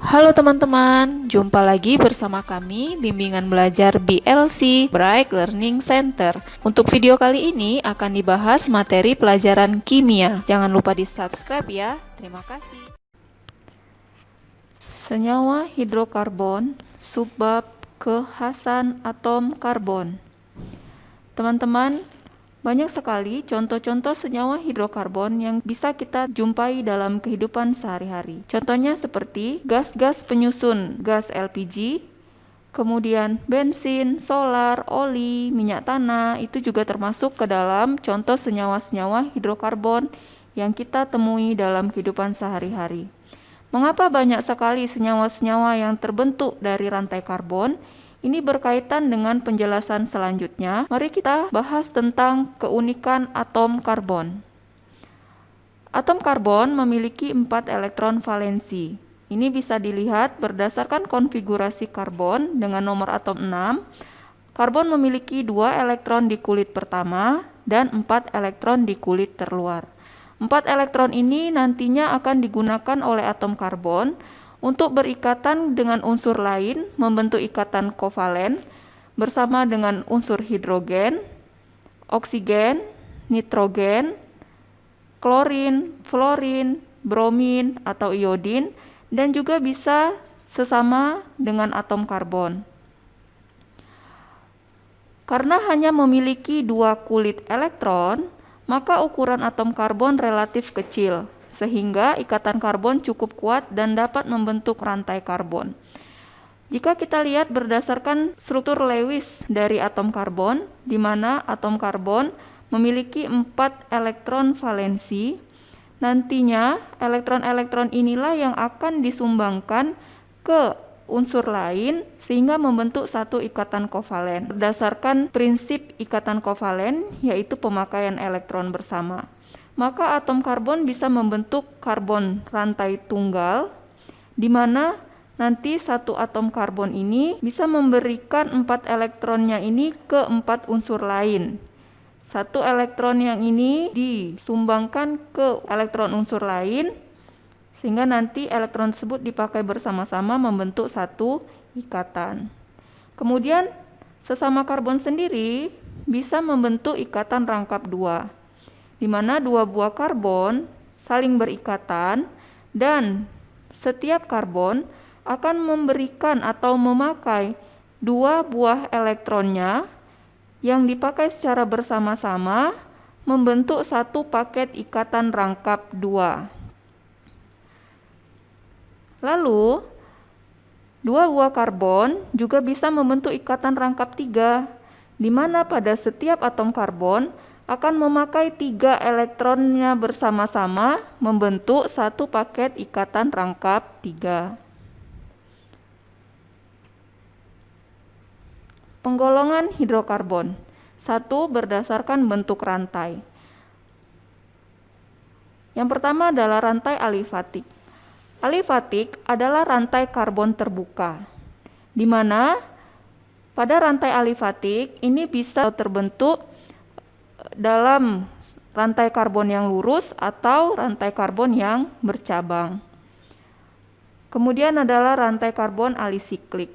Halo teman-teman, jumpa lagi bersama kami Bimbingan Belajar BLC Bright Learning Center. Untuk video kali ini akan dibahas materi pelajaran kimia. Jangan lupa di-subscribe ya. Terima kasih. Senyawa hidrokarbon, subbab kekhasan atom karbon. Teman-teman, banyak sekali contoh-contoh senyawa hidrokarbon yang bisa kita jumpai dalam kehidupan sehari-hari. Contohnya seperti gas-gas penyusun gas LPG, kemudian bensin, solar, oli, minyak tanah, itu juga termasuk ke dalam contoh senyawa-senyawa hidrokarbon yang kita temui dalam kehidupan sehari-hari. Mengapa banyak sekali senyawa-senyawa yang terbentuk dari rantai karbon? Ini berkaitan dengan penjelasan selanjutnya. Mari kita bahas tentang keunikan atom karbon. Atom karbon memiliki 4 elektron valensi. Ini bisa dilihat berdasarkan konfigurasi karbon dengan nomor atom 6. Karbon memiliki 2 elektron di kulit pertama dan 4 elektron di kulit terluar. 4 elektron ini nantinya akan digunakan oleh atom karbon untuk berikatan dengan unsur lain, membentuk ikatan kovalen bersama dengan unsur hidrogen, oksigen, nitrogen, klorin, fluorin, bromin atau iodin, dan juga bisa sesama dengan atom karbon. Karena hanya memiliki 2 kulit elektron, maka ukuran atom karbon relatif kecil, sehingga ikatan karbon cukup kuat dan dapat membentuk rantai karbon. Jika kita lihat berdasarkan struktur Lewis dari atom karbon, di mana atom karbon memiliki 4 elektron valensi, nantinya elektron-elektron inilah yang akan disumbangkan ke unsur lain sehingga membentuk satu ikatan kovalen. Berdasarkan prinsip ikatan kovalen, yaitu pemakaian elektron bersama, maka atom karbon bisa membentuk karbon rantai tunggal, di mana nanti satu atom karbon ini bisa memberikan 4 elektronnya ini ke 4 unsur lain. Satu elektron yang ini disumbangkan ke elektron unsur lain, sehingga nanti elektron tersebut dipakai bersama-sama membentuk satu ikatan. Kemudian sesama karbon sendiri bisa membentuk ikatan rangkap 2. Di mana 2 buah karbon saling berikatan dan setiap karbon akan memberikan atau memakai 2 buah elektronnya yang dipakai secara bersama-sama membentuk satu paket ikatan rangkap 2. Lalu 2 buah karbon juga bisa membentuk ikatan rangkap 3, di mana pada setiap atom karbon akan memakai 3 elektronnya bersama-sama membentuk satu paket ikatan rangkap 3. Penggolongan hidrokarbon. 1. Berdasarkan bentuk rantai. Yang pertama adalah rantai alifatik. Alifatik adalah rantai karbon terbuka, di mana pada rantai alifatik ini bisa terbentuk dalam rantai karbon yang lurus atau rantai karbon yang bercabang. Kemudian adalah rantai karbon alisiklik.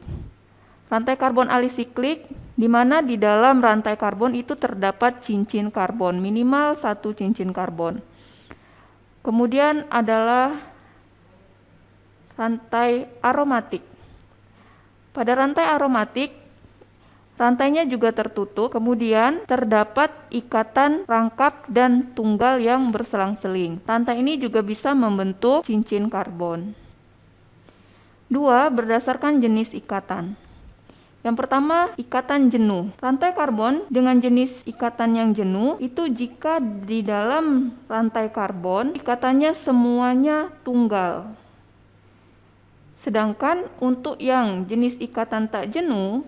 Rantai karbon alisiklik di mana di dalam rantai karbon itu terdapat cincin karbon, minimal 1 cincin karbon. Kemudian adalah rantai aromatik. Pada rantai aromatik rantainya juga tertutup, kemudian terdapat ikatan rangkap dan tunggal yang berselang-seling. Rantai ini juga bisa membentuk cincin karbon. 2. Berdasarkan jenis ikatan. Yang pertama, ikatan jenuh. Rantai karbon dengan jenis ikatan yang jenuh itu jika di dalam rantai karbon ikatannya semuanya tunggal. Sedangkan untuk yang jenis ikatan tak jenuh,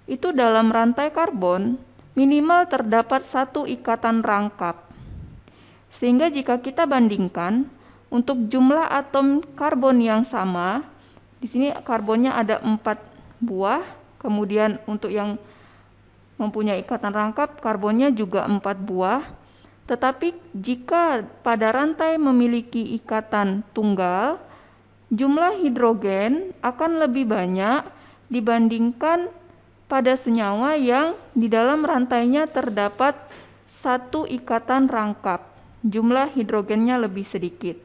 itu dalam rantai karbon minimal terdapat 1 ikatan rangkap. Sehingga jika kita bandingkan untuk jumlah atom karbon yang sama, di sini karbonnya ada 4 buah, kemudian untuk yang mempunyai ikatan rangkap karbonnya juga 4 buah. Tetapi jika pada rantai memiliki ikatan tunggal, jumlah hidrogen akan lebih banyak dibandingkan pada senyawa yang di dalam rantainya terdapat satu ikatan rangkap. Jumlah hidrogennya lebih sedikit.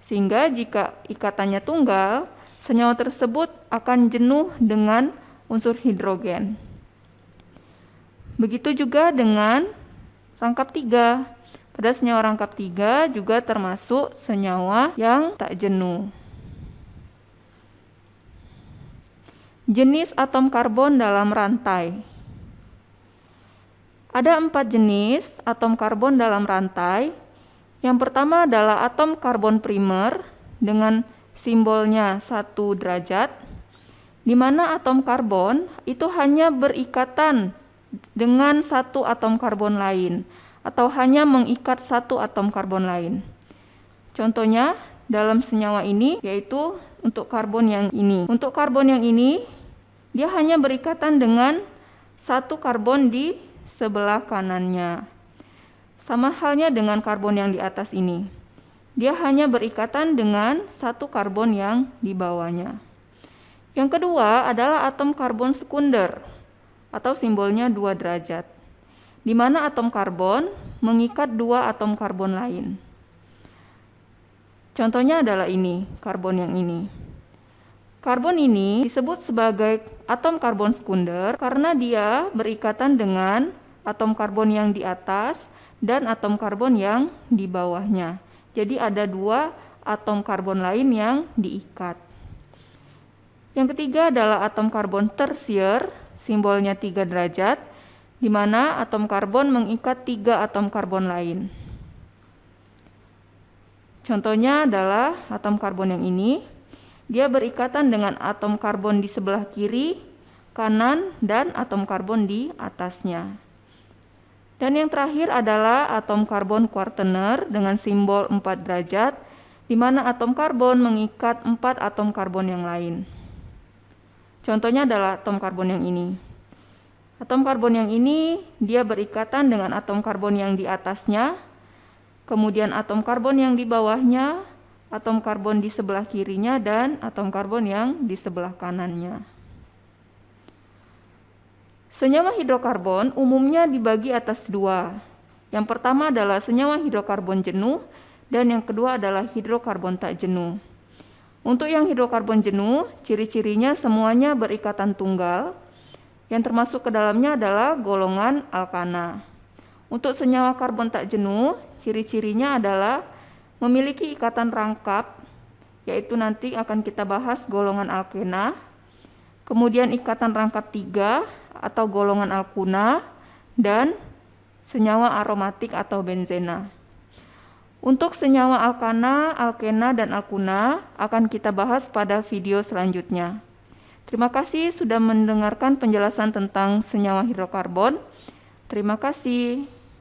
Sehingga jika ikatannya tunggal, senyawa tersebut akan jenuh dengan unsur hidrogen. Begitu juga dengan rangkap 3. Pada senyawa rangkap 3 juga termasuk senyawa yang tak jenuh. Jenis atom karbon dalam rantai. Ada 4 jenis atom karbon dalam rantai. Yang pertama adalah atom karbon primer dengan simbolnya 1 derajat, di mana atom karbon itu hanya berikatan dengan satu atom karbon lain atau hanya mengikat satu atom karbon lain. Contohnya dalam senyawa ini yaitu untuk karbon yang ini. Untuk karbon yang ini dia hanya berikatan dengan satu karbon di sebelah kanannya. Sama halnya dengan karbon yang di atas ini. Dia hanya berikatan dengan satu karbon yang di bawahnya. Yang kedua adalah atom karbon sekunder atau simbolnya 2 derajat, di mana atom karbon mengikat 2 atom karbon lain. Contohnya adalah ini, karbon yang ini. Karbon ini disebut sebagai atom karbon sekunder karena dia berikatan dengan atom karbon yang di atas dan atom karbon yang di bawahnya. Jadi ada 2 atom karbon lain yang diikat. Yang ketiga adalah atom karbon tersier, simbolnya 3 derajat, di mana atom karbon mengikat 3 atom karbon lain. Contohnya adalah atom karbon yang ini. Dia berikatan dengan atom karbon di sebelah kiri, kanan, dan atom karbon di atasnya. Dan yang terakhir adalah atom karbon kuartener dengan simbol 4 derajat, di mana atom karbon mengikat 4 atom karbon yang lain. Contohnya adalah atom karbon yang ini. Atom karbon yang ini dia berikatan dengan atom karbon yang di atasnya, kemudian atom karbon yang di bawahnya, atom karbon di sebelah kirinya, dan atom karbon yang di sebelah kanannya. Senyawa hidrokarbon umumnya dibagi atas 2. Yang pertama adalah senyawa hidrokarbon jenuh dan yang kedua adalah hidrokarbon tak jenuh. Untuk yang hidrokarbon jenuh, ciri-cirinya semuanya berikatan tunggal. Yang termasuk ke dalamnya adalah golongan alkana. Untuk senyawa karbon tak jenuh, ciri-cirinya adalah memiliki ikatan rangkap, yaitu nanti akan kita bahas golongan alkena. Kemudian ikatan rangkap 3 atau golongan alkuna, dan senyawa aromatik atau benzena. Untuk senyawa alkana, alkena, dan alkuna akan kita bahas pada video selanjutnya. Terima kasih sudah mendengarkan penjelasan tentang senyawa hidrokarbon. Terima kasih.